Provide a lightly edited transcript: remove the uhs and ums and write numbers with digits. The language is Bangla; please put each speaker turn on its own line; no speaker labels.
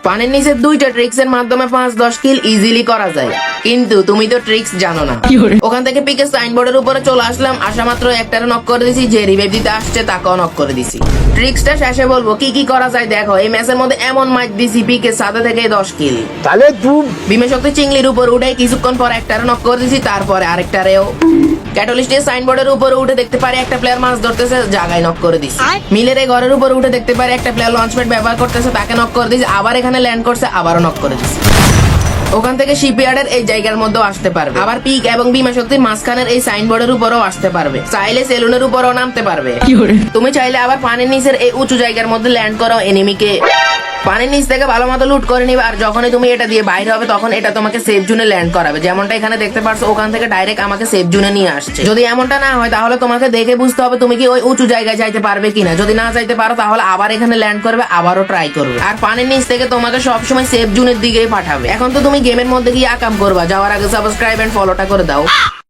পানির নিচে দুইটা ট্রিক্স এর মাধ্যমে 5-10 কিল ইজিলি করা যায়, কিন্তু তুমি তো ট্রিক্স জানো না। ওখান থেকে পিকে সাইনবোর্ডের উপরে চলে আসলাম, আসা মাত্র একটারে নক করে দিছি, যে রিভাইভ দিতে আসছে তাকেও নক করে দিছি। ট্রিক্সটা শেষে বলবো কি কি করা যায় দেখো। এই ম্যাচের মধ্যে এমন মাইক দিছি পিকে সাদা থেকে 10 কিল।
তাহলে তুই
বিমে শক্তি চিংলির উপর উঠে কিছুক্ষণ পর একটারে নক করে দিছি, তারপরে আরেকটারেও। ক্যাটালিস্টের সাইনবোর্ডের উপরে উঠে দেখতে পারি একটা প্লেয়ার মাছ ধরতেছে, জায়গায় নক করে দিছি। মিলের এই ঘরের উপর উঠে দেখতে পারি একটা প্লেয়ার লঞ্চ প্যাড ব্যবহার করতেছে, তাকে নক করে দিছি। আবার এখানে ল্যান্ড করছে, আবারও নক করে দিছি। ওখান থেকে শিপইয়ার্ডের এই জায়গার মধ্যেও আসতে পারবে, আবার পিক এবং বিমা শক্তির মাঝখানের এই সাইনবোর্ডের উপরও আসতে পারবে, চাইলে সেলুনের উপরও নামতে পারবে। তুমি চাইলে আবার পানির নিচের এই উঁচু জায়গার মধ্যে ল্যান্ড করো, এনিমিকে পানির নিচ থেকে ভালো মতো লুট করে নিবে। আর যখনই তুমি এটা দিয়ে বাইরে হবে তখন এটা তোমাকে সেফ জোনে ল্যান্ড করাবে, যেমনটা এখানে দেখতে পারছো। ওখান থেকে ডাইরেক্ট আমাকে সেফ জোনে নিয়ে আসছে। যদি এমনটা না হয় তাহলে তোমাকে দেখে বুঝতে হবে তুমি কি ওই উঁচু জায়গায় যাইতে পারবে কিনা। যদি না যাইতে পারো তাহলে আবার এখানে ল্যান্ড করবে, আবারও ট্রাই করবে। আর পানির নিচ থেকে তোমাকে সবসময় সেফ জোনের দিকেই পাঠাবে। এখন তো তুমি গেমের মধ্যে গিয়ে আকাম করবা, যাওয়ার আগে সাবস্ক্রাইব এন্ড ফলোটা করে দাও।